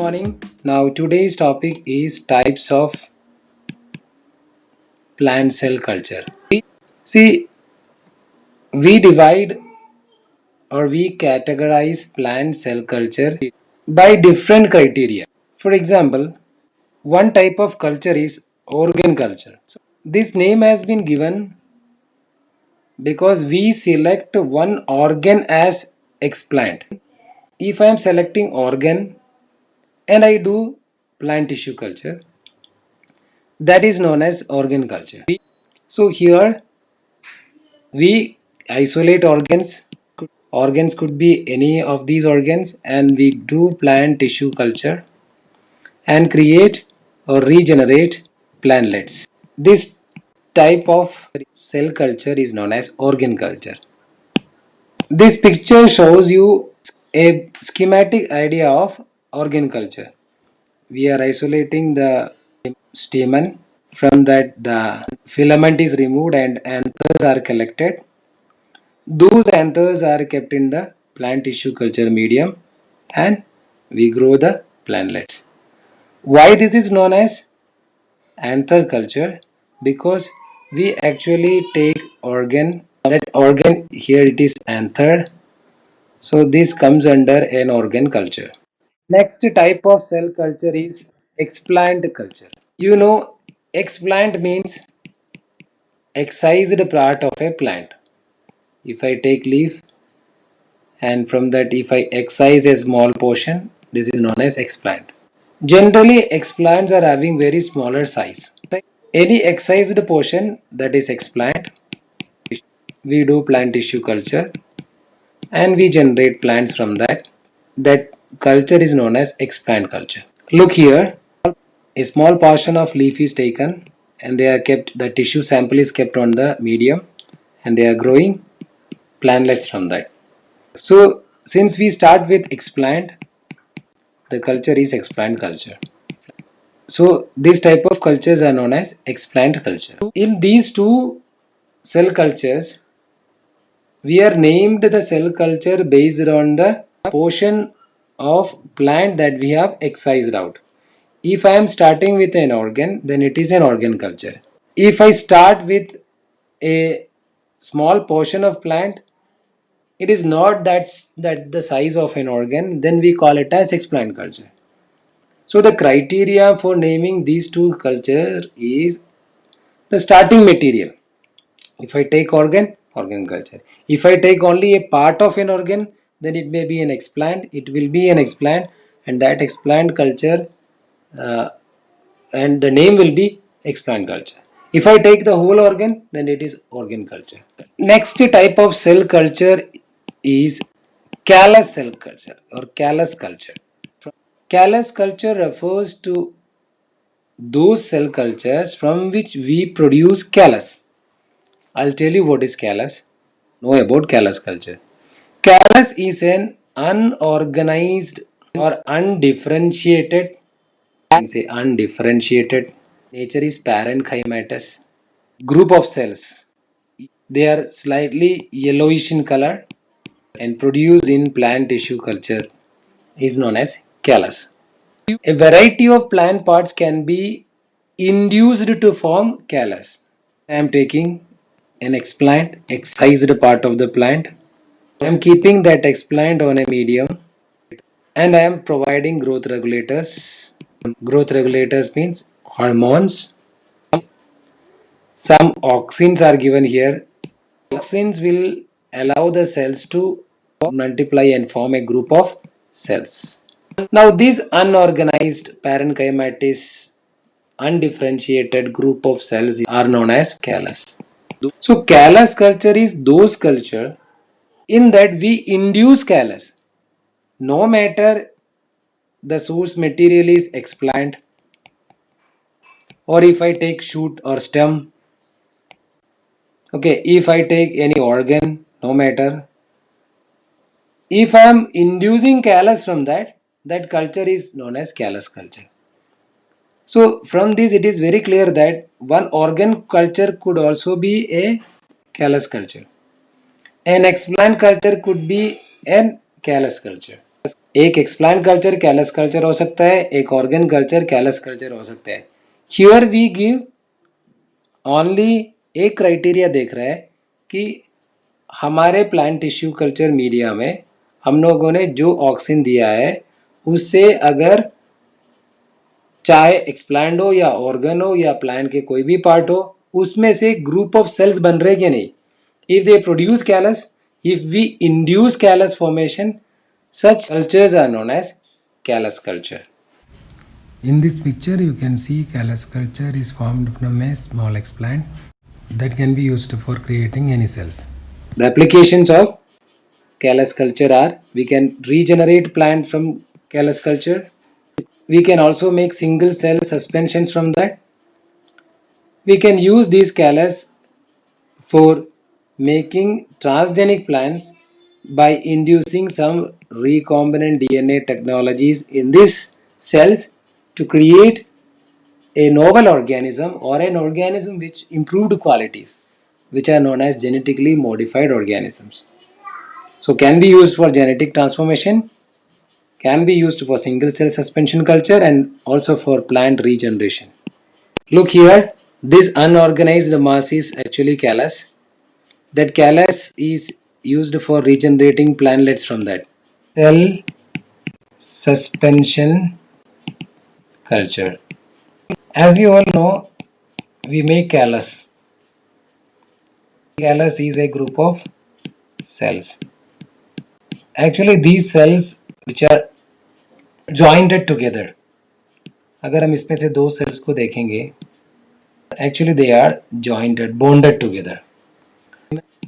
morning. Now today's topic is types of plant cell culture. See, we divide or we categorize plant cell culture by different criteria. For example, one type of culture is organ culture. So this name has been given because we select one organ as explant. If I am selecting organ and I do plant tissue culture, that is known as organ culture. So here we isolate organs. Organs could be any of these organs, and we do plant tissue culture and create or regenerate plantlets. This type of cell culture is known as organ culture. This picture shows you a schematic idea of organ culture. We are isolating the stamen. From that, the filament is removed and anthers are collected. Those anthers are kept in the plant tissue culture medium and we grow the plantlets. Why this is known as anther culture? Because we actually take organ, that organ here it is anther. So this comes under an organ culture. Next type of cell culture is explant culture. You know, explant means excised part of a plant. If I take leaf and from that if I excise a small portion, this is known as explant. Generally, explants are having very smaller size. Any excised portion, that is explant. We do plant tissue culture and we generate plants from that. That culture is known as explant culture. Look here, a small portion of leaf is taken and they are kept, the tissue sample is kept on the medium and they are growing plantlets from that. So since we start with explant, the culture is explant culture. So this type of cultures are known as explant culture. In these two cell cultures, we are named the cell culture based on the portion of plant that we have excised out. If I am starting with an organ, then it is an organ culture. If I start with a small portion of plant, it is not that the size of an organ, then we call it as explant culture. So the criteria for naming these two culture is the starting material. If I take organ, organ culture. If I take only a part of an organ, then it may be an explant. It will be an explant, and that explant culture, uh, and the name will be explant culture. If I take the whole organ, then it is organ culture. Next type of cell culture is callus cell culture or callus culture. Callus culture refers to those cell cultures from which we produce callus. I'll tell you what is callus. Know about callus culture. Callus is an unorganized or undifferentiated, I can say undifferentiated, nature is parenchymatous, group of cells. They are slightly yellowish in color and produced in plant tissue culture is known as callus. A variety of plant parts can be induced to form callus. I am taking an explant, excised part of the plant. I am keeping that explant on a medium and I am providing growth regulators. Growth regulators means hormones. Some auxins are given here. Auxins will allow the cells to multiply and form a group of cells. Now these unorganized parenchymatous undifferentiated group of cells are known as callus. So callus culture is those culture in that we induce callus. No matter the source material is explant or if I take shoot or stem. Okay, if I take any organ, no matter. If I am inducing callus from that, that culture is known as callus culture. So from this it is very clear that one organ culture could also be a callus culture. An explant culture could be an callus culture. एक explant culture callus culture हो सकता है, एक organ culture callus culture हो सकता है. Here we give only एक criteria देख रहा है कि हमारे प्लांट टिश्यू कल्चर मीडिया में हम लोगों ने जो ऑक्सीजन दिया है उससे अगर चाहे एक्सप्लांट हो या ऑर्गन हो या प्लांट के कोई भी पार्ट हो उसमें से ग्रुप ऑफ सेल्स बन रहे कि नहीं. If they produce callus, if we induce callus formation, such cultures are known as callus culture. In this picture you can see callus culture is formed from a small explant that can be used for creating any cells. The applications of callus culture are we can regenerate plant from callus culture. We can also make single cell suspensions from that. We can use these callus for making transgenic plants by inducing some recombinant DNA technologies in these cells to create a novel organism or an organism which improved qualities, which are known as genetically modified organisms. So can be used for genetic transformation, can be used for single cell suspension culture and also for plant regeneration. Look here, this unorganized mass is actually callus. That callus is used for regenerating plantlets from that. Cell suspension culture. As we all know, we make callus. Callus is a group of cells. Actually, these cells which are jointed together. अगर हम इसमें से दो cells को देखेंगे, actually they are jointed, bonded together.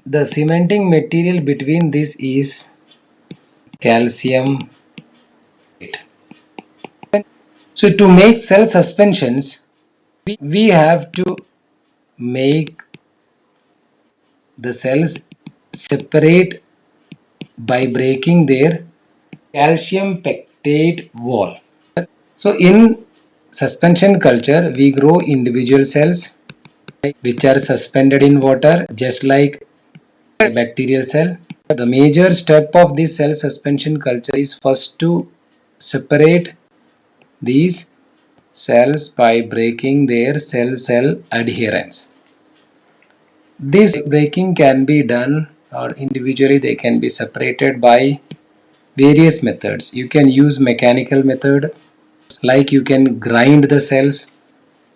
The cementing material between this is calcium. So to make cell suspensions, we have to make the cells separate by breaking their calcium pectate wall. So in suspension culture, we grow individual cells which are suspended in water just like a bacterial cell. The major step of this cell suspension culture is first to separate these cells by breaking their cell-cell adherence. This breaking can be done or individually they can be separated by various methods. You can use mechanical method, like you can grind the cells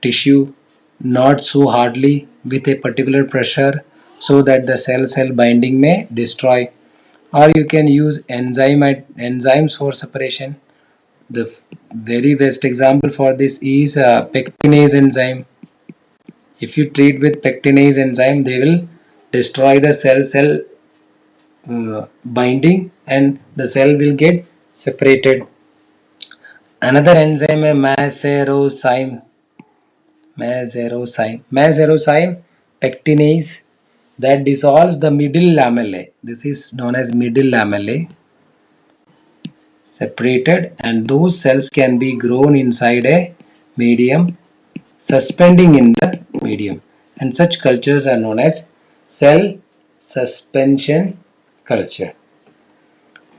tissue not so hardly with a particular pressure so that the cell-cell binding may destroy, or you can use enzymes for separation. The very best example for this is pectinase enzyme. If you treat with pectinase enzyme, they will destroy the cell-cell binding and the cell will get separated. Another enzyme is maserozyme pectinase that dissolves the middle lamellae. This is known as middle lamellae separated, and those cells can be grown inside a medium, suspending in the medium, and such cultures are known as cell suspension culture.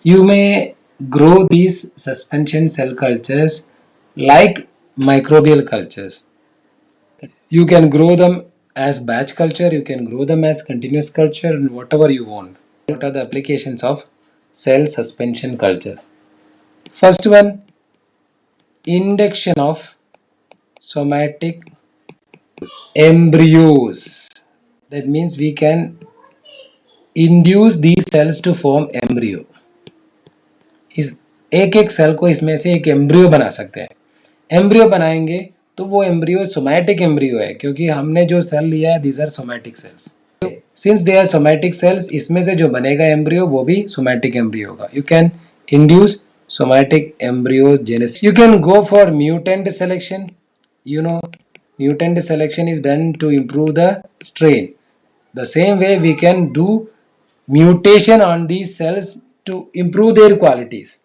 You may grow these suspension cell cultures like microbial cultures. You can grow them as batch culture, you can grow them as continuous culture, and whatever you want. What are the applications of cell suspension culture? First one, induction of somatic embryos. That means we can induce these cells to form embryo. इस एक एक cell को इसमें से एक embryo बना सकते हैं. एम्ब्रियो बनाएंगे तो वो एम्ब्रियो सोमैटिक एम्ब्रियो है, क्योंकि हमने जो सेल लिया है these are somatic cells. Since they are somatic cells, इसमें से जो बनेगा एम्ब्रियो वो भी सोमैटिक एम्ब्रियो होगा. You can induce somatic embryogenesis. You can go for mutant selection. You know, mutant selection is done to improve the strain. The same way we can do mutation on these cells to improve their qualities.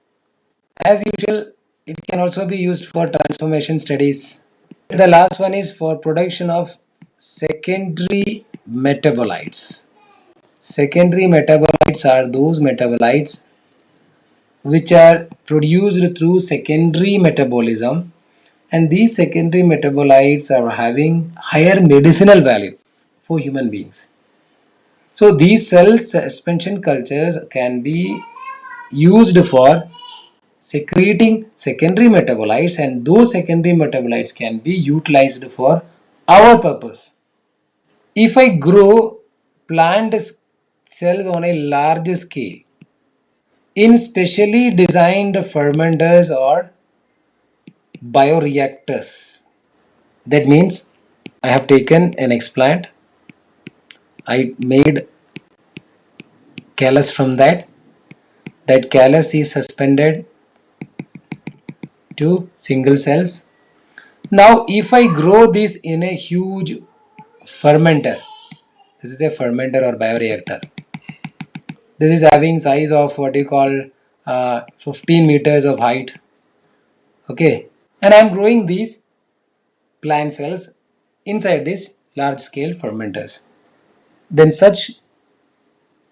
As usual, it can also be used for transformation studies. The last one is for production of secondary metabolites. Secondary metabolites are those metabolites which are produced through secondary metabolism, and these secondary metabolites are having higher medicinal value for human beings. So these cell suspension cultures can be used for secreting secondary metabolites, and those secondary metabolites can be utilized for our purpose. If I grow plant cells on a large scale in specially designed fermenters or bioreactors, that means I have taken an explant, I made callus from that. That callus is suspended to single cells. Now, if I grow this in a huge fermenter, this is a fermenter or bioreactor. This is having size of what you call 15 meters of height. Okay, and I am growing these plant cells inside these large scale fermenters. Then such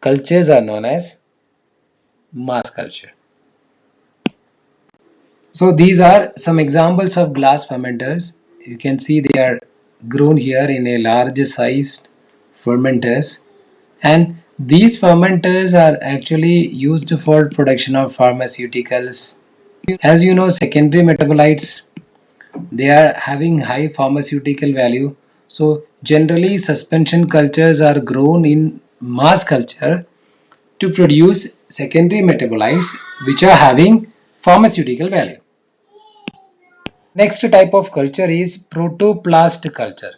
cultures are known as mass culture. So these are some examples of glass fermenters. You can see they are grown here in a large sized fermenters, and these fermenters are actually used for production of pharmaceuticals. As you know, secondary metabolites, they are having high pharmaceutical value. So generally suspension cultures are grown in mass culture to produce secondary metabolites which are having pharmaceutical value. Next type of culture is protoplast culture.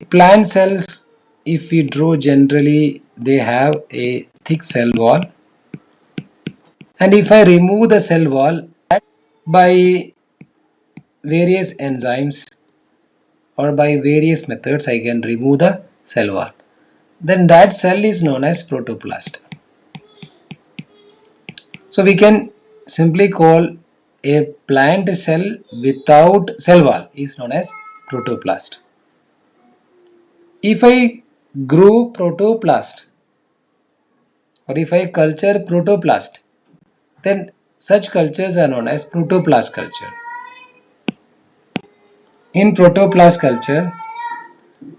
Plant cells, if we draw, generally they have a thick cell wall, and if I remove the cell wall by various enzymes or by various methods, I can remove the cell wall, then that cell is known as protoplast. So we can simply call a plant cell without cell wall is known as protoplast. If I grow protoplast or if I culture protoplast, then such cultures are known as protoplast culture. In protoplast culture,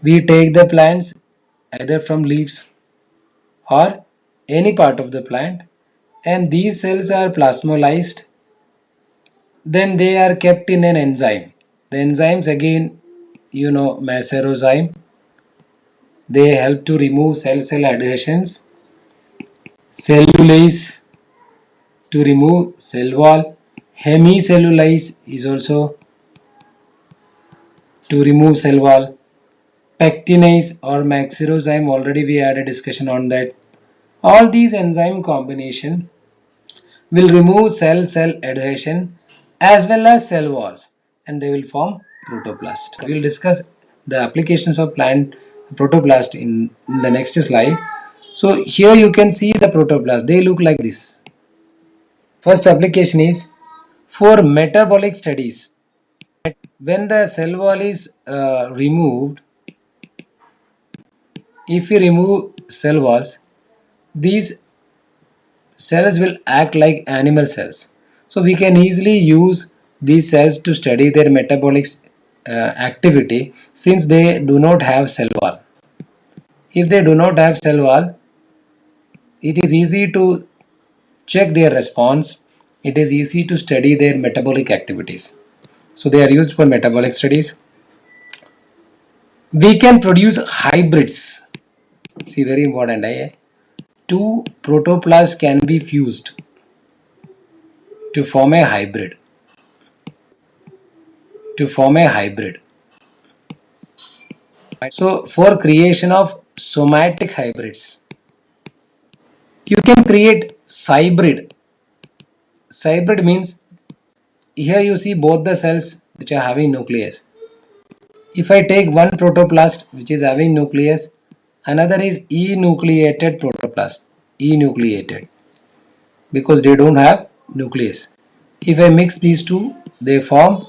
we take the plants either from leaves or any part of the plant, and these cells are plasmolysed. Then they are kept in an enzyme. The enzymes, again, you know, macerozyme. They help to remove cell-cell adhesions. Cellulase to remove cell wall. Hemicellulase is also to remove cell wall. Pectinase or macerozyme, already we had a discussion on that. All these enzyme combination will remove cell-cell adhesion as well as cell walls, and they will form protoplast. We will discuss the applications of plant protoplast in the next slide. So here you can see the protoplast. They look like this. First application is for metabolic studies. When the cell wall is removed, if we remove cell walls, these cells will act like animal cells. So we can easily use these cells to study their metabolic activity, since they do not have cell wall. If they do not have cell wall, it is easy to check their response. It is easy to study their metabolic activities. So they are used for metabolic studies. We can produce hybrids. See, very important. Two protoplasts can be fused to form a hybrid. So for creation of somatic hybrids, you can create cybrid. Cybrid means here you see both the cells which are having nucleus. If I take one protoplast which is having nucleus, another is enucleated protoplast. Enucleated, because they don't have nucleus. If I mix these two, they form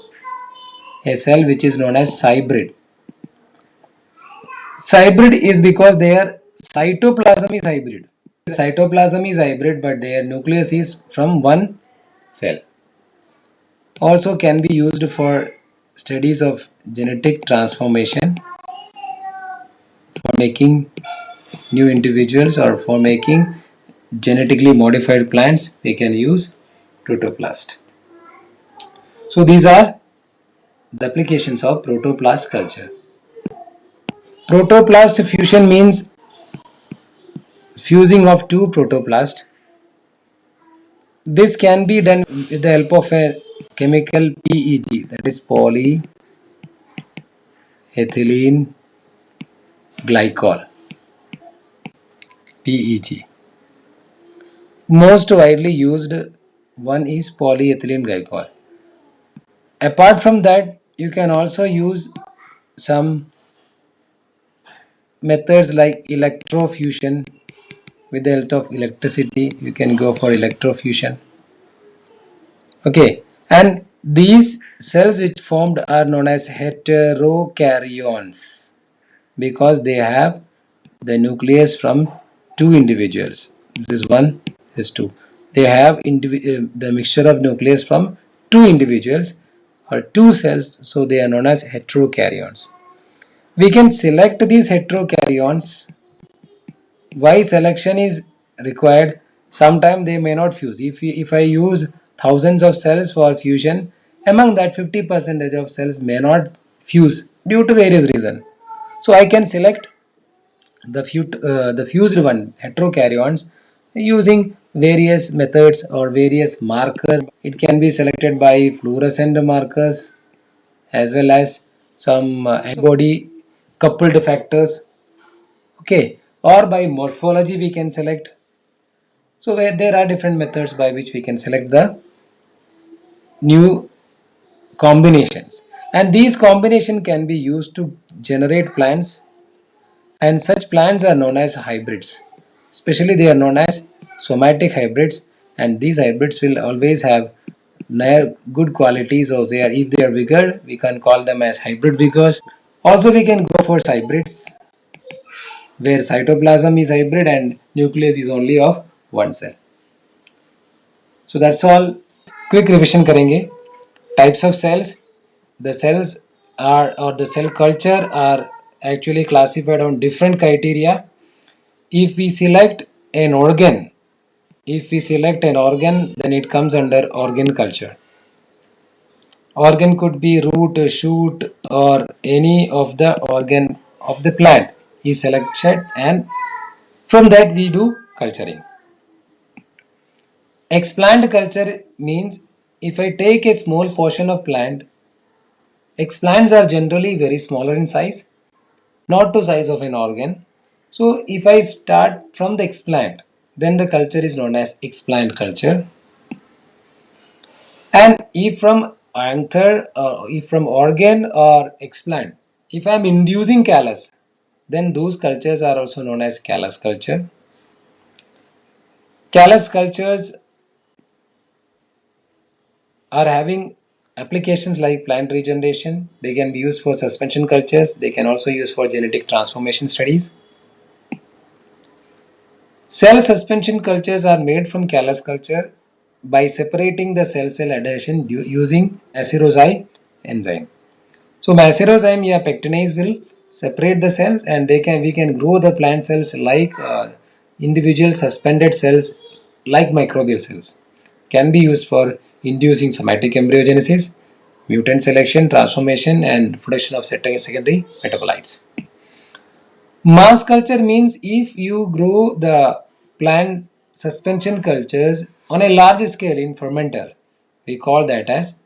a cell which is known as cybrid. Cybrid is because their cytoplasm is hybrid. Cytoplasm is hybrid, but their nucleus is from one cell. Also can be used for studies of genetic transformation, for making new individuals or for making genetically modified plants. We can use protoplast. So these are the applications of protoplast culture. Protoplast fusion means fusing of two protoplasts. This can be done with the help of a chemical PEG, that is polyethylene glycol, PEG. Most widely used one is polyethylene glycol. Apart from that, you can also use some methods like electrofusion. With the help of electricity, you can go for electrofusion. Okay, and these cells which formed are known as heterokaryons because they have the nucleus from two individuals. This is one, this is two. They have the mixture of nucleus from two individuals or two cells, so they are known as heterokaryons. We can select these heterokaryons. Why selection is required? Sometimes they may not fuse. If I use thousands of cells for fusion, among that 50% of cells may not fuse due to various reasons. So I can select the fused one, heterokaryons, using various methods or various markers. It can be selected by fluorescent markers as well as some antibody coupled factors. Okay, or by morphology we can select. So there are different methods by which we can select the new combinations, and these combination can be used to generate plants, and such plants are known as hybrids. Especially they are known as somatic hybrids, and these hybrids will always have good qualities. Or if they are vigor, we can call them as hybrid vigors. Also we can go for hybrids where cytoplasm is hybrid and nucleus is only of one cell. So that's all. Quick revision करेंगे. Types of cells. The cells are, or the cell culture are actually classified on different criteria. If we select an organ, then it comes under organ culture. Organ could be root, shoot, or any of the organ of the plant is selected, and from that we do culturing. Explant culture means if I take a small portion of plant, explants are generally very smaller in size, not to size of an organ. So if I start from the explant, then the culture is known as explant culture. And if from anther, if from organ or explant, if I am inducing callus, then those cultures are also known as callus culture. Callus cultures are having applications like plant regeneration. They can be used for suspension cultures. They can also use for genetic transformation studies. Cell suspension cultures are made from callus culture by separating the cell-cell adhesion using Macerozyme enzyme. So Macerozyme pectinase will separate the cells, and we can grow the plant cells like individual suspended cells like microbial cells. Can be used for inducing somatic embryogenesis, mutant selection, transformation, and production of secondary metabolites. Mass culture means if you grow the plant suspension cultures on a large scale in fermenter, we call that as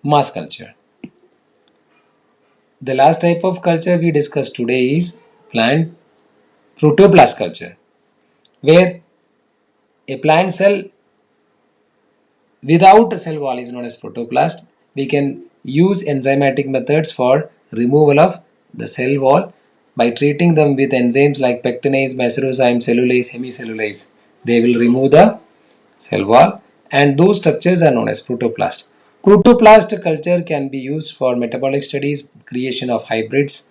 mass culture. The last type of culture we discussed today is plant protoplast culture, where a plant cell without a cell wall is known as protoplast. We can use enzymatic methods for removal of the cell wall by treating them with enzymes like pectinase, macerozyme, cellulase, hemicellulase. They will remove the cell wall, and those structures are known as protoplast. Protoplast culture can be used for metabolic studies, creation of hybrids,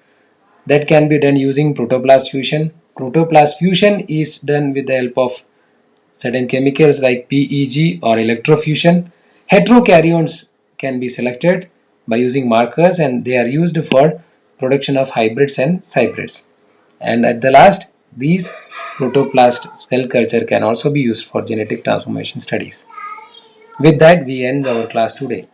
That can be done using protoplast fusion. Protoplast fusion is done with the help of certain chemicals like PEG or electrofusion. Heterokaryons can be selected by using markers, and they are used for production of hybrids and hybrids. And at the last, these protoplast cell culture can also be used for genetic transformation studies. With that, we end our class today.